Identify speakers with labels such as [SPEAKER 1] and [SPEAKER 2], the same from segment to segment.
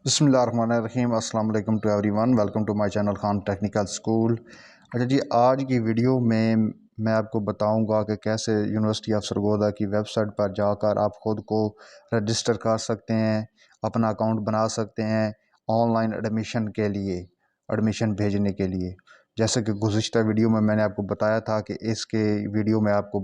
[SPEAKER 1] बिस्मिल्लाहिर्रहमानिर्रहीम। अस्सलाम वालेकुम to everyone. Welcome to my channel Khan technical school. अच्छा जी, आज की वीडियो में मैं आपको बताऊंगा कि कैसे यूनिवर्सिटी ऑफ सरगोदा की वेबसाइट पर जाकर आप ख़ुद को रजिस्टर कर सकते हैं, अपना अकाउंट बना सकते हैं ऑनलाइन एडमिशन के लिए, एडमिशन भेजने के लिए। जैसे कि गुज़िश्ता वीडियो में मैंने आपको बताया था कि इसके वीडियो में आपको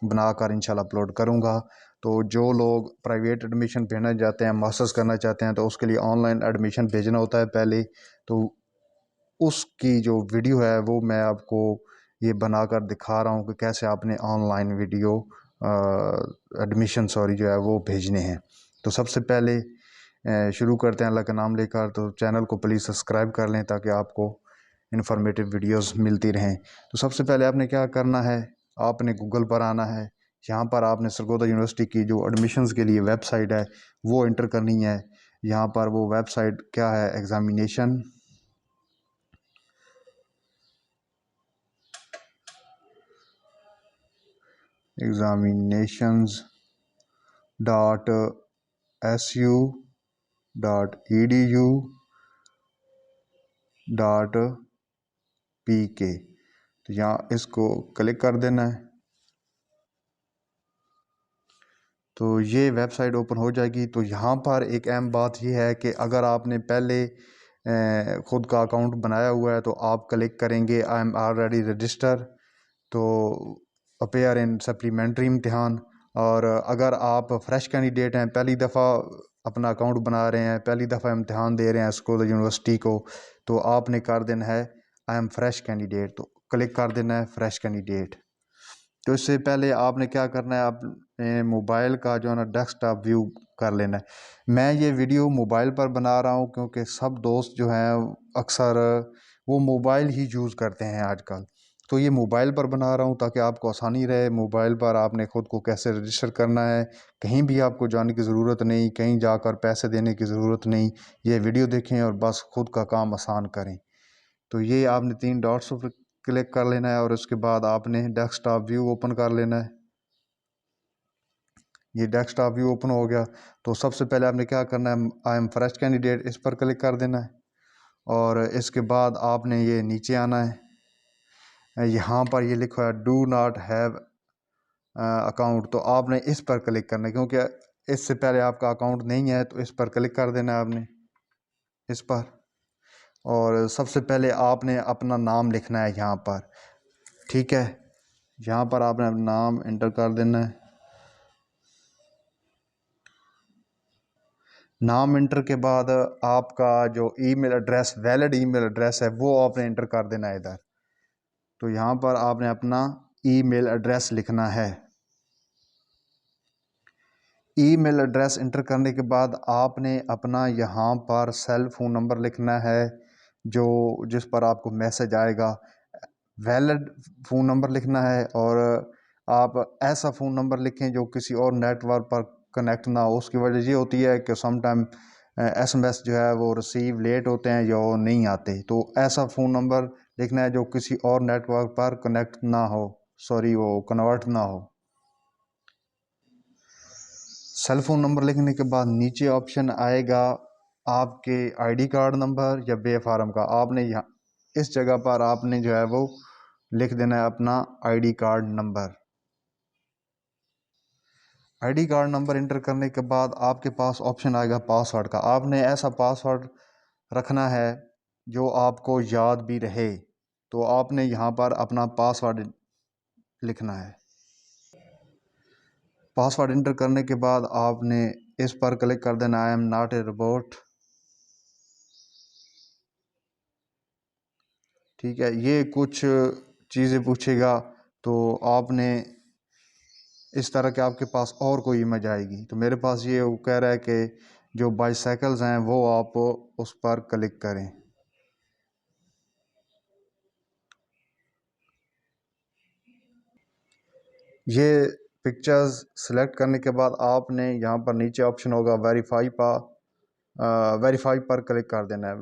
[SPEAKER 1] बनाकर इंशाल्लाह अपलोड करूँगा। तो जो लोग प्राइवेट एडमिशन भेजना चाहते हैं, मास्टर्स करना चाहते हैं, तो उसके लिए ऑनलाइन एडमिशन भेजना होता है पहले। तो उसकी जो वीडियो है वो मैं आपको ये बनाकर दिखा रहा हूँ कि कैसे आपने ऑनलाइन वीडियो एडमिशन जो है वो भेजने हैं। तो सबसे पहले शुरू करते हैं अल्लाह का नाम लेकर। तो चैनल को प्लीज़ सब्सक्राइब कर लें ताकि आपको इन्फॉर्मेटिव वीडियोस मिलती रहें। तो सबसे पहले आपने क्या करना है, आपने गूगल पर आना है। यहाँ पर आपने सरगोदा यूनिवर्सिटी की जो एडमिशन्स के लिए वेबसाइट है वो इंटर करनी है। यहाँ पर वो वेबसाइट क्या है, examinations dot SU .edu .pk। तो यहाँ इसको क्लिक कर देना है। तो ये वेबसाइट ओपन हो जाएगी। तो यहाँ पर एक अहम बात ये है कि अगर आपने पहले ख़ुद का अकाउंट बनाया हुआ है तो आप क्लिक करेंगे आई एम ऑलरेडी रजिस्टर, तो अपेयर इन सप्लीमेंट्री इम्तिहान। और अगर आप फ्रेश कैंडिडेट हैं, पहली दफ़ा अपना अकाउंट बना रहे हैं, पहली दफ़ा इम्तिहान दे रहे हैं स्कूल यूनिवर्सिटी को, तो आपने कर देना है आई एम फ्रेश कैंडिडेट। तो क्लिक कर देना है फ्रेश कैंडिडेट। तो इससे पहले आपने क्या करना है, अपने मोबाइल का जो है ना डेस्कटॉप व्यू कर लेना है। मैं ये वीडियो मोबाइल पर बना रहा हूँ क्योंकि सब दोस्त जो हैं अक्सर वो मोबाइल ही यूज़ करते हैं आजकल। तो ये मोबाइल पर बना रहा हूँ ताकि आपको आसानी रहे। मोबाइल पर आपने ख़ुद को कैसे रजिस्टर करना है, कहीं भी आपको जाने की ज़रूरत नहीं, कहीं जाकर पैसे देने की ज़रूरत नहीं। ये वीडियो देखें और बस खुद का काम आसान करें। तो ये आपने 3 डॉट्स पर क्लिक कर लेना है और उसके बाद आपने डेस्कटॉप व्यू ओपन कर लेना है। ये डेस्कटॉप व्यू ओपन हो गया। तो सबसे पहले आपने क्या करना है, आई एम फ्रेश कैंडिडेट, इस पर क्लिक कर देना है। और इसके बाद आपने ये नीचे आना है, यहाँ पर ये लिखा है डू नॉट हैव अकाउंट। तो आपने इस पर क्लिक करना है क्योंकि इससे पहले आपका अकाउंट नहीं है। तो इस पर क्लिक कर देना है आपने, इस पर। और सबसे पहले आपने अपना नाम लिखना है यहाँ पर, ठीक है। यहाँ पर आपने अपना नाम एंटर कर देना है। नाम एंटर के बाद आपका जो email address, valid email address है, वो आपने एंटर कर देना है इधर। तो यहाँ पर आपने अपना ईमेल एड्रेस लिखना है। ईमेल एड्रेस एंटर करने के बाद आपने अपना यहाँ पर सेल फ़ोन नंबर लिखना है जो जिस पर आपको मैसेज आएगा। वैलिड फ़ोन नंबर लिखना है और आप ऐसा फ़ोन नंबर लिखें जो किसी और नेटवर्क पर कनेक्ट ना हो। उसकी वजह ये होती है कि सम टाइम SMS जो है वो रिसीव लेट होते हैं या वो नहीं आते। तो ऐसा फ़ोन नंबर लिखना है जो किसी और नेटवर्क पर कनेक्ट ना हो, वो कन्वर्ट ना हो। सेल फ़ोन नंबर लिखने के बाद नीचे ऑप्शन आएगा आपके ID कार्ड नंबर या बे फार्म का। आपने यहाँ इस जगह पर आपने जो है वो लिख देना है अपना ID card number. ID card number inter करने के बाद आपके पास ऑप्शन आएगा पासवर्ड का। आपने ऐसा पासवर्ड रखना है जो आपको याद भी रहे। तो आपने यहाँ पर अपना पासवर्ड लिखना है। पासवर्ड इंटर करने के बाद आपने इस पर क्लिक कर देना I am not a robot, ठीक है। ये कुछ चीज़ें पूछेगा तो आपने इस तरह के आपके पास और कोई इमेज आएगी। तो मेरे पास ये वो कह रहा है कि जो बाइसाइकिल्स हैं वो आप उस पर क्लिक करें। ये पिक्चर्स सिलेक्ट करने के बाद आपने यहाँ पर नीचे ऑप्शन होगा वेरीफाई पर क्लिक कर देना है।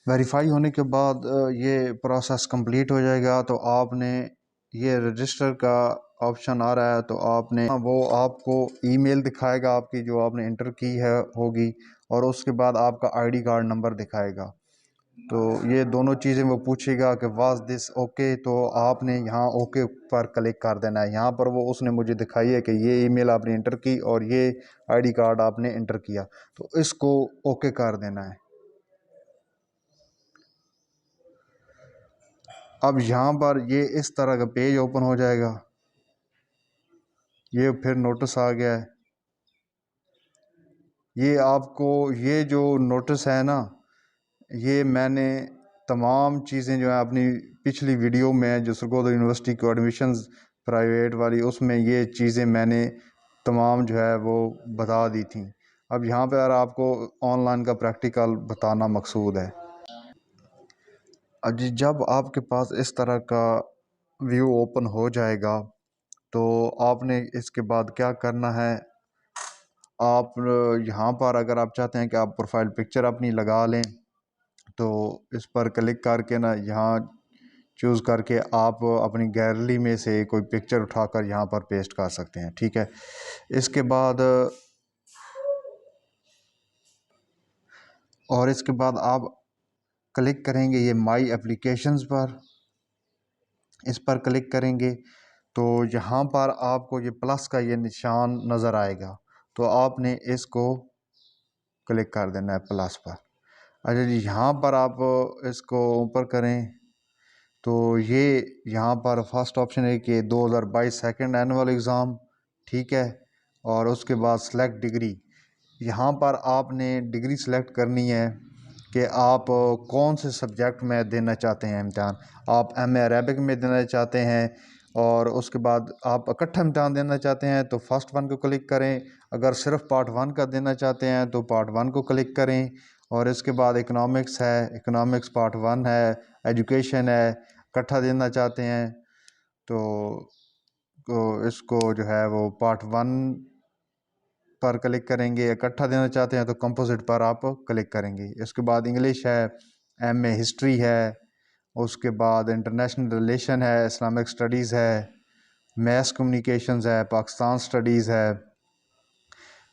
[SPEAKER 1] वेरीफाई होने के बाद ये प्रोसेस कंप्लीट हो जाएगा। तो आपने ये रजिस्टर का ऑप्शन आ रहा है, तो आपने वो आपको ईमेल दिखाएगा आपकी जो आपने इंटर की है होगी, और उसके बाद आपका आईडी कार्ड नंबर दिखाएगा। तो ये दोनों चीज़ें वो पूछेगा कि वाज दिस ओके, तो आपने यहाँ ओके पर क्लिक कर देना है। यहाँ पर वो उसने मुझे दिखाई है कि ये ईमेल आपने इंटर की और ये आईडी कार्ड आपने इंटर किया, तो इसको ओके कर देना है। अब यहाँ पर ये इस तरह का पेज ओपन हो जाएगा। ये फिर नोटिस आ गया है। ये आपको ये जो नोटिस है ना, ये मैंने तमाम चीज़ें जो है अपनी पिछली वीडियो में जो सरगोदा यूनिवर्सिटी को एडमिशन्स प्राइवेट वाली, उसमें ये चीज़ें मैंने तमाम जो है वो बता दी थी। अब यहाँ पर आपको ऑनलाइन का प्रैक्टिकल बताना मकसूद है। जी, जब आपके पास इस तरह का व्यू ओपन हो जाएगा, तो आपने इसके बाद क्या करना है, आप यहाँ पर अगर आप चाहते हैं कि आप प्रोफाइल पिक्चर अपनी लगा लें, तो इस पर क्लिक करके ना यहाँ चूज़ करके आप अपनी गैलरी में से कोई पिक्चर उठाकर यहाँ पर पेस्ट कर सकते हैं। ठीक है, इसके बाद आप क्लिक करेंगे ये माई एप्लीकेशंस पर। इस पर क्लिक करेंगे तो यहाँ पर आपको ये प्लस का ये निशान नज़र आएगा, तो आपने इसको क्लिक कर देना है प्लस पर। अच्छा जी, यहाँ पर आप इसको ऊपर करें तो ये यहाँ पर फर्स्ट ऑप्शन है कि 2022 सेकंड एनुअल एग्ज़ाम, ठीक है। और उसके बाद सेलेक्ट डिग्री, यहाँ पर आपने डिग्री सेलेक्ट करनी है कि आप कौन से सब्जेक्ट में देना चाहते हैं इम्तहान। आप एमए अरेबिक में देना चाहते हैं और उसके बाद आप इकट्ठा इम्तहान देना चाहते हैं तो फर्स्ट वन को क्लिक करें। अगर सिर्फ पार्ट वन का देना चाहते हैं तो पार्ट वन को क्लिक करें। और इसके बाद इकनॉमिक्स है, इकनॉमिक्स पार्ट वन है, एजुकेशन है, इकट्ठा देना चाहते हैं तो इसको जो है वो पार्ट वन पर क्लिक करेंगे। इकट्ठा देना चाहते हैं तो कंपोजिट पर आप क्लिक करेंगे। इसके बाद इंग्लिश है, एमए हिस्ट्री है, उसके बाद इंटरनेशनल रिलेशन है, इस्लामिक स्टडीज़ है, मैस कम्युनिकेशंस है, पाकिस्तान स्टडीज़ है,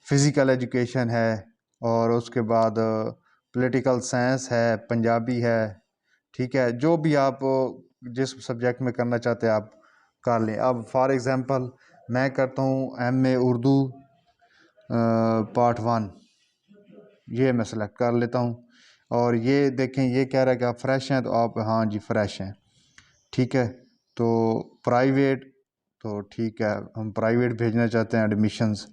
[SPEAKER 1] फ़िज़िकल एजुकेशन है, और उसके बाद पॉलिटिकल साइंस है, पंजाबी है। ठीक है, जो भी आप जिस सब्जेक्ट में करना चाहते हैं आप कर लें। अब फॉर एग्ज़ाम्पल मैं करता हूँ एमए उर्दू पार्ट वन, ये मैं सेलेक्ट कर लेता हूँ। और ये देखें ये कह रहा है कि आप फ्रेश हैं, तो आप हाँ जी फ्रेश हैं। ठीक है, तो प्राइवेट, तो ठीक है हम प्राइवेट भेजना चाहते हैं एडमिशन्स।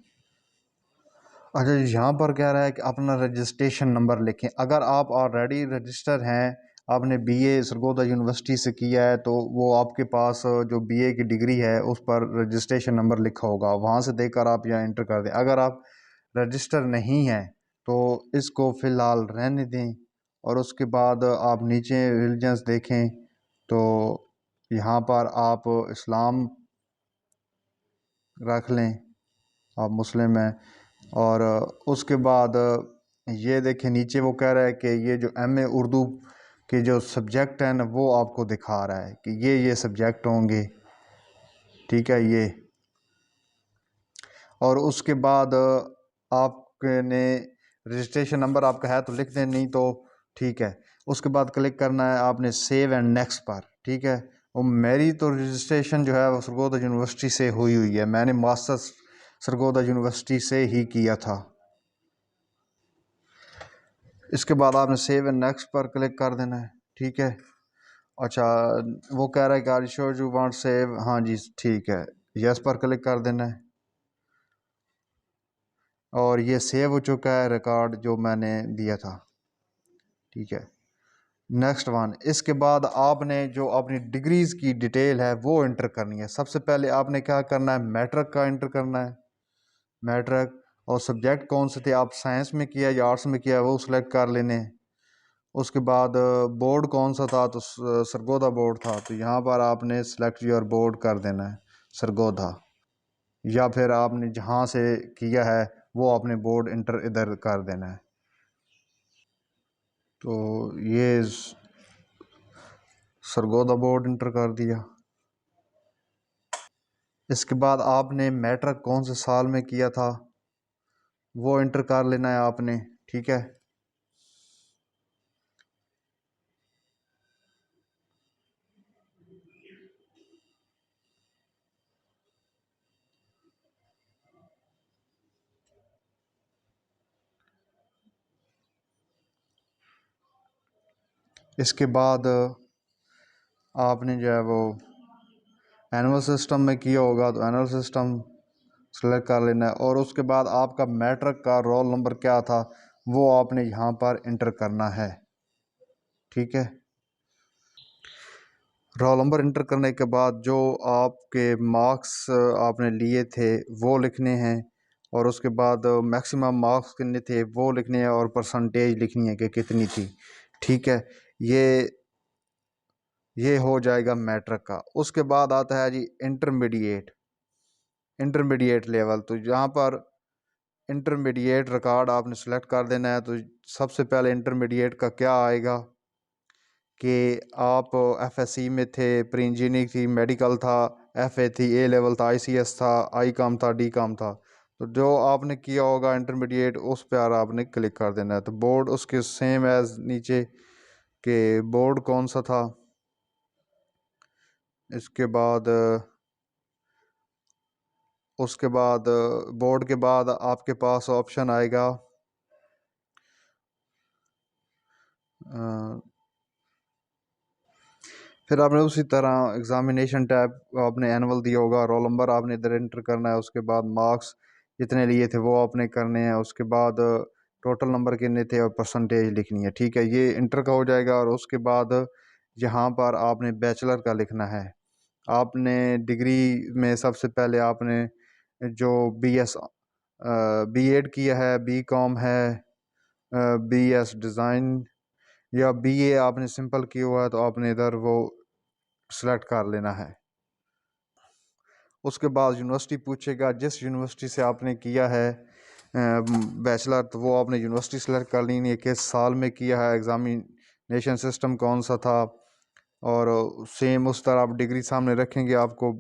[SPEAKER 1] अच्छा, यहाँ पर कह रहा है कि अपना रजिस्ट्रेशन नंबर लिखें। अगर आप ऑलरेडी रजिस्टर हैं, आपने बीए सरगोदा यूनिवर्सिटी से किया है, तो वो आपके पास जो बीए की डिग्री है उस पर रजिस्ट्रेशन नंबर लिखा होगा, वहाँ से देकर आप यहाँ इंटर कर दें। अगर आप रजिस्टर नहीं हैं तो इसको फ़िलहाल रहने दें। और उसके बाद आप नीचे रिलीजन्स देखें तो यहाँ पर आप इस्लाम रख लें, आप मुस्लिम हैं। और उसके बाद ये देखें नीचे वो कह रहा है कि ये जो एमए उर्दू के जो सब्जेक्ट हैं ना वो आपको दिखा रहा है कि ये सब्जेक्ट होंगे। ठीक है, ये। और उसके बाद आपने रजिस्ट्रेशन नंबर आपका है तो लिख दें, नहीं तो ठीक है। उसके बाद क्लिक करना है आपने सेव एंड नेक्स्ट पर। ठीक है, और मेरी तो रजिस्ट्रेशन जो है वो सरगोदा यूनिवर्सिटी से हुई हुई है, मैंने मास्टर्स सरगोदा यूनिवर्सिटी से ही किया था। इसके बाद आपने सेव एंड नेक्स्ट पर क्लिक कर देना है। ठीक है, अच्छा वो कह रहा है कि are sure you want save, हाँ जी ठीक है, यस पर क्लिक कर देना है। और ये सेव हो चुका है रिकॉर्ड जो मैंने दिया था। ठीक है, नेक्स्ट वन। इसके बाद आपने जो अपनी डिग्रीज़ की डिटेल है वो इंटर करनी है। सबसे पहले आपने क्या करना है, मैट्रिक का इंटर करना है, मैट्रिक। और सब्जेक्ट कौन से थे, आप साइंस में किया या आर्ट्स में किया वो सिलेक्ट कर लेने। उसके बाद बोर्ड कौन सा था, तो सरगोदा बोर्ड था, तो यहाँ पर आपने सेलेक्ट योर बोर्ड कर देना है सरगोदा। या फिर आपने जहाँ से किया है वो आपने बोर्ड इंटर इधर कर देना है। तो ये सरगोदा बोर्ड इंटर कर दिया। इसके बाद आपने मैट्रिक कौन से साल में किया था वो इंटर कर लेना है आपने, ठीक है। इसके बाद आपने जो है वो एनुअल सिस्टम में किया होगा तो एनुअल सिस्टम सेलेक्ट कर लेना है, और उसके बाद आपका मैट्रिक का रोल नंबर क्या था वो आपने यहाँ पर इंटर करना है, ठीक है। रोल नंबर इंटर करने के बाद जो आपके मार्क्स आपने लिए थे वो लिखने हैं, और उसके बाद मैक्सिमम मार्क्स कितने थे वो लिखने हैं, और परसेंटेज लिखनी है कि कितनी थी, ठीक है। ये ये हो जाएगा मैट्रिक का। उसके बाद आता है जी इंटरमीडिएट, इंटरमीडिएट लेवल। तो यहाँ पर इंटरमीडिएट रिकॉर्ड आपने सेलेक्ट कर देना है। तो सबसे पहले इंटरमीडिएट का क्या आएगा कि आप एफएससी में थे, प्री इंजीनियरिंग थी, मेडिकल था, एफए थी, ए लेवल था, आईसीएस था, आई कॉम था, डी कॉम था। तो जो आपने किया होगा इंटरमीडिएट उस पर आपने क्लिक कर देना है। तो बोर्ड उसके सेम एज नीचे के बोर्ड कौन सा था। इसके बाद उसके बाद बोर्ड के बाद आपके पास ऑप्शन आएगा अ, फिर आपने उसी तरह एग्जामिनेशन टैब आपने एनुअल दिया होगा, रोल नंबर आपने इधर एंटर करना है, उसके बाद मार्क्स जितने लिए थे वो आपने करने हैं, उसके बाद टोटल नंबर कितने थे और परसेंटेज लिखनी है, ठीक है। ये इंटर का हो जाएगा। और उसके बाद यहाँ पर आपने बैचलर का लिखना है। आपने डिग्री में सबसे पहले आपने जो बीएड किया है, बीकॉम है, बीएस डिज़ाइन या बीए आपने सिंपल किया हुआ है तो आपने इधर वो सेलेक्ट कर लेना है। उसके बाद यूनिवर्सिटी पूछेगा, जिस यूनिवर्सिटी से आपने किया है बैचलर, तो वो आपने यूनिवर्सिटी सेलेक्ट कर लेनी है, किस साल में किया है, एग्ज़ामिनेशन सिस्टम कौन सा था। और सेम उस तरह आप डिग्री सामने रखेंगे, आपको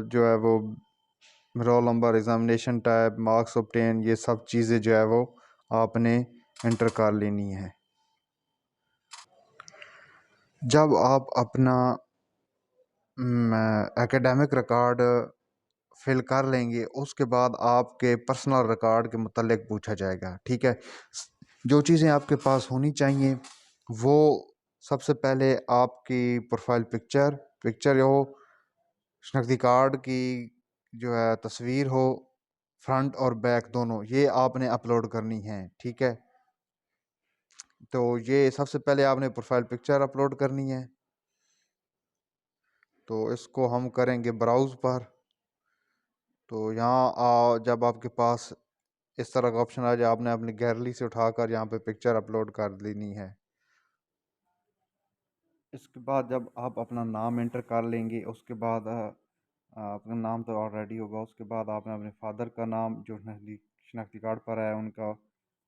[SPEAKER 1] जो है वो roll number, examination type, marks obtain, ये सब चीज़ें जो है वो आपने एंटर कर लेनी है। जब आप अपना एकेडमिक रिकॉर्ड फिल कर लेंगे उसके बाद आपके पर्सनल रिकॉर्ड के मुतालिक पूछा जाएगा, ठीक है। जो चीज़ें आपके पास होनी चाहिए वो सबसे पहले आपकी प्रोफाइल पिक्चर पिक्चर हो, शनाख्ती कार्ड की जो है तस्वीर हो, फ्रंट और बैक दोनों, ये आपने अपलोड करनी है, ठीक है। तो ये सबसे पहले आपने प्रोफाइल पिक्चर अपलोड करनी है। तो इसको हम करेंगे ब्राउज़ पर। तो यहाँ जब आपके पास इस तरह का ऑप्शन आ जाए, आपने अपनी गैलरी से उठाकर यहाँ पे पिक्चर अपलोड कर देनी है। इसके बाद जब आप अपना नाम एंटर कर लेंगे उसके बाद अपना नाम तो ऑलरेडी होगा, उसके बाद आपने अपने फादर का नाम जो शनाख्ती कार्ड पर है उनका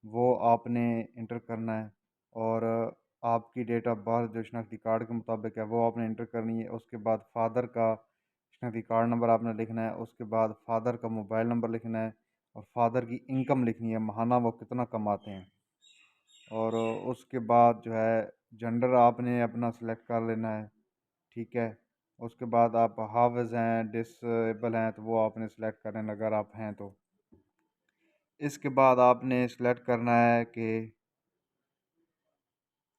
[SPEAKER 1] वो आपने इंटर करना है। और आपकी डेट ऑफ बर्थ जो शनाख्ती कार्ड के मुताबिक है वो आपने इंटर करनी है। उसके बाद फादर का शनाख्ती कार्ड नंबर आपने लिखना है। उसके बाद फादर का मोबाइल नंबर लिखना है, और फादर की इनकम लिखनी है, माहाना वो कितना कमाते हैं। और उसके बाद जो है जेंडर आपने अपना सेलेक्ट कर लेना है, ठीक है। उसके बाद आप हाफिज़ हैं, डिसेबल हैं, तो वो आपने सेलेक्ट कर लेना अगर आप हैं तो। इसके बाद आपने सेलेक्ट करना है कि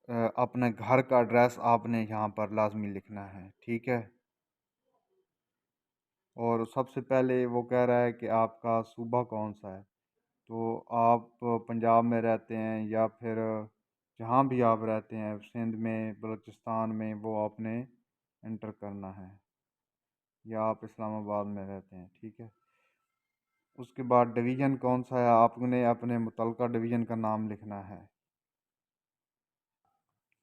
[SPEAKER 1] अपने घर का एड्रेस आपने यहाँ पर लाजमी लिखना है, ठीक है। और सबसे पहले वो कह रहा है कि आपका सूबा कौन सा है। तो आप पंजाब में रहते हैं या फिर जहाँ भी आप रहते हैं, सिंध में, बलूचिस्तान में, वो आपने इंटर करना है, या आप इस्लामाबाद में रहते हैं, ठीक है। उसके बाद डिवीज़न कौन सा है आपने अपने मुतलका डिवीज़न का नाम लिखना है।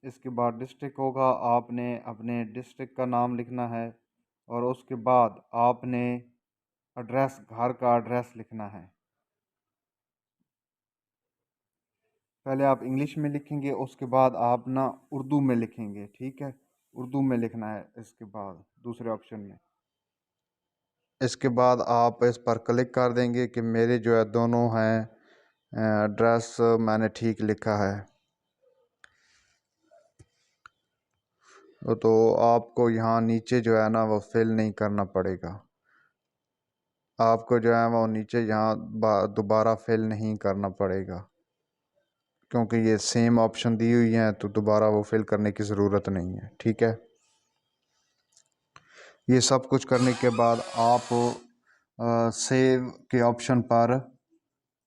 [SPEAKER 1] इसके बाद डिस्ट्रिक्ट होगा, आपने अपने डिस्ट्रिक्ट का नाम लिखना है। और उसके बाद आपने एड्रेस, घर का एड्रेस लिखना है। पहले आप इंग्लिश में लिखेंगे, उसके बाद आप ना उर्दू में लिखेंगे, ठीक है। उर्दू में लिखना है इसके बाद दूसरे ऑप्शन में। इसके बाद आप इस पर क्लिक कर देंगे कि मेरे जो है दोनों हैं एड्रेस मैंने ठीक लिखा है। तो आपको यहाँ नीचे जो है ना वो फिल नहीं करना पड़ेगा। आपको जो है वो नीचे यहाँ दोबारा फिल नहीं करना पड़ेगा, क्योंकि ये सेम ऑप्शन दी हुई हैं तो दोबारा वो फिल करने की ज़रूरत नहीं है। ठीक है, ये सब कुछ करने के बाद आप सेव के ऑप्शन पर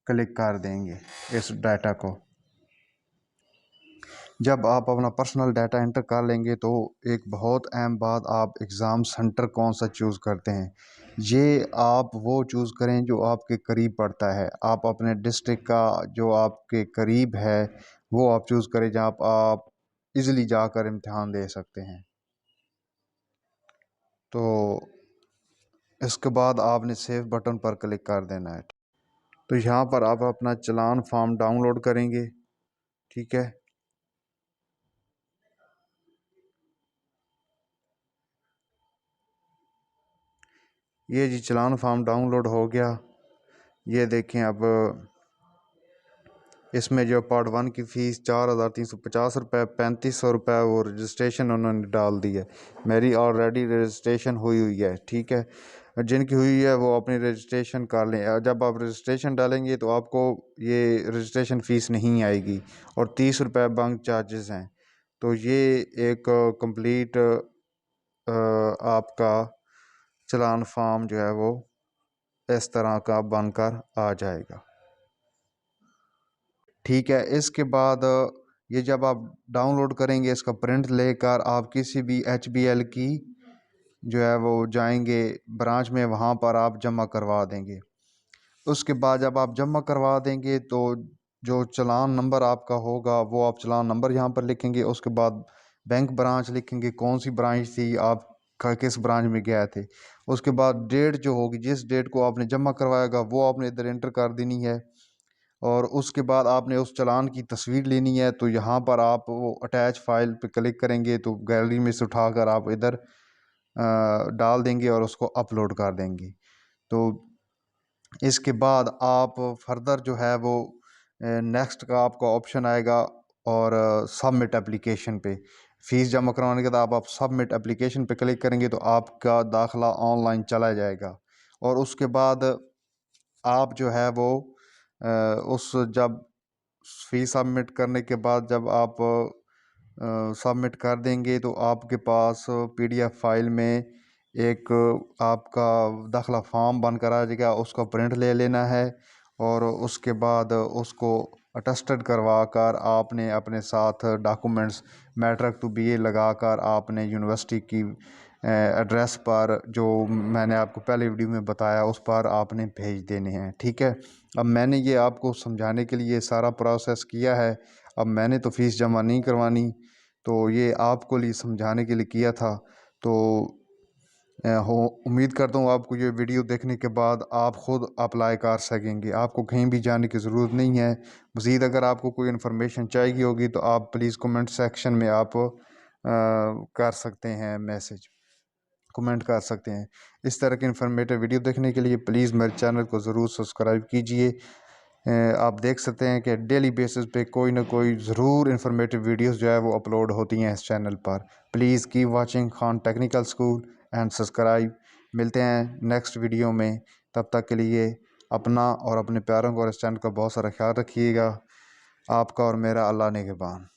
[SPEAKER 1] क्लिक कर देंगे इस डाटा को। जब आप अपना पर्सनल डाटा एंटर कर लेंगे तो एक बहुत अहम बात, आप एग्ज़ाम सेंटर कौन सा चूज़ करते हैं, ये आप वो चूज़ करें जो आपके करीब पड़ता है। आप अपने डिस्ट्रिक्ट का जो आपके करीब है वो आप चूज़ करें, जहाँ आप इजीली जाकर इम्तिहान दे सकते हैं। तो इसके बाद आपने सेव बटन पर क्लिक कर देना है। तो यहाँ पर आप अपना चालान फॉर्म डाउनलोड करेंगे। ठीक है, ये जी चालान फॉर्म डाउनलोड हो गया। ये देखें, अब इसमें जो पार्ट 1 की फ़ीस 4,350 रुपये, 3500 रुपये वो रजिस्ट्रेशन उन्होंने डाल दी है। मेरी ऑलरेडी रजिस्ट्रेशन हुई है। ठीक है, जिनकी हुई है वो अपनी रजिस्ट्रेशन कर लें। जब आप रजिस्ट्रेशन डालेंगे तो आपको ये रजिस्ट्रेशन फ़ीस नहीं आएगी और 30 रुपये बैंक चार्जेस हैं। तो ये एक कंप्लीट आपका चालान फॉर्म जो है वो इस तरह का बनकर आ जाएगा। ठीक है, इसके बाद ये जब आप डाउनलोड करेंगे इसका प्रिंट लेकर आप किसी भी HBL की जो है वो जाएंगे ब्रांच में, वहाँ पर आप जमा करवा देंगे। उसके बाद जब आप जमा करवा देंगे तो जो चालान नंबर आपका होगा वो आप चालान नंबर यहाँ पर लिखेंगे। उसके बाद बैंक ब्रांच लिखेंगे, कौन सी ब्रांच थी, आप किस ब्रांच में गए थे। उसके बाद डेट जो होगी, जिस डेट को आपने जमा करवाएगा वो आपने इधर एंटर कर देनी है। और उसके बाद आपने उस चालान की तस्वीर लेनी है। तो यहाँ पर आप वो अटैच फाइल पे क्लिक करेंगे तो गैलरी में से उठाकर आप इधर डाल देंगे और उसको अपलोड कर देंगे। तो इसके बाद आप फर्दर जो है वो नेक्स्ट का आपका ऑप्शन आएगा और सबमिट एप्लीकेशन पे फ़ीस जमा करवाने के बाद आप सबमिट एप्लीकेशन पे क्लिक करेंगे तो आपका दाखिला ऑनलाइन चला जाएगा। और उसके बाद आप जो है वो उस जब फ़ीस सबमिट करने के बाद जब आप सबमिट कर देंगे तो आपके पास PDF फाइल में एक आपका दाखिला फॉर्म बनकर आ जाएगा। उसका प्रिंट ले लेना है और उसके बाद उसको अटेस्टेड करवा कर आपने अपने साथ डॉक्यूमेंट्स मैट्रिक टू BA लगा कर आपने यूनिवर्सिटी की एड्रेस पर, जो मैंने आपको पहले वीडियो में बताया, उस पर आपने भेज देने हैं। ठीक है, अब मैंने ये आपको समझाने के लिए सारा प्रोसेस किया है। अब मैंने तो फ़ीस जमा नहीं करवानी, तो ये आपको लिए समझाने के लिए किया था। तो हो उम्मीद करता हूँ आपको ये वीडियो देखने के बाद आप ख़ुद अप्लाई कर सकेंगे, आपको कहीं भी जाने की ज़रूरत नहीं है। मज़ीद अगर आपको कोई इन्फॉर्मेशन चाहिए होगी तो आप प्लीज़ कमेंट सेक्शन में आप कर सकते हैं, मैसेज कमेंट कर सकते हैं। इस तरह के इन्फॉर्मेटिव वीडियो देखने के लिए प्लीज़ मेरे चैनल को ज़रूर सब्सक्राइब कीजिए। आप देख सकते हैं कि डेली बेसिस पे कोई ना कोई ज़रूर इन्फॉर्मेटिव वीडियोस जो है वो अपलोड होती हैं इस चैनल पर। Please keep watching Khan technical school and subscribe. मिलते हैं नेक्स्ट वीडियो में, तब तक के लिए अपना और अपने प्यारों को और इस चैनल का बहुत सारा ख्याल रखिएगा। आपका और मेरा अल्लाह निगहबान।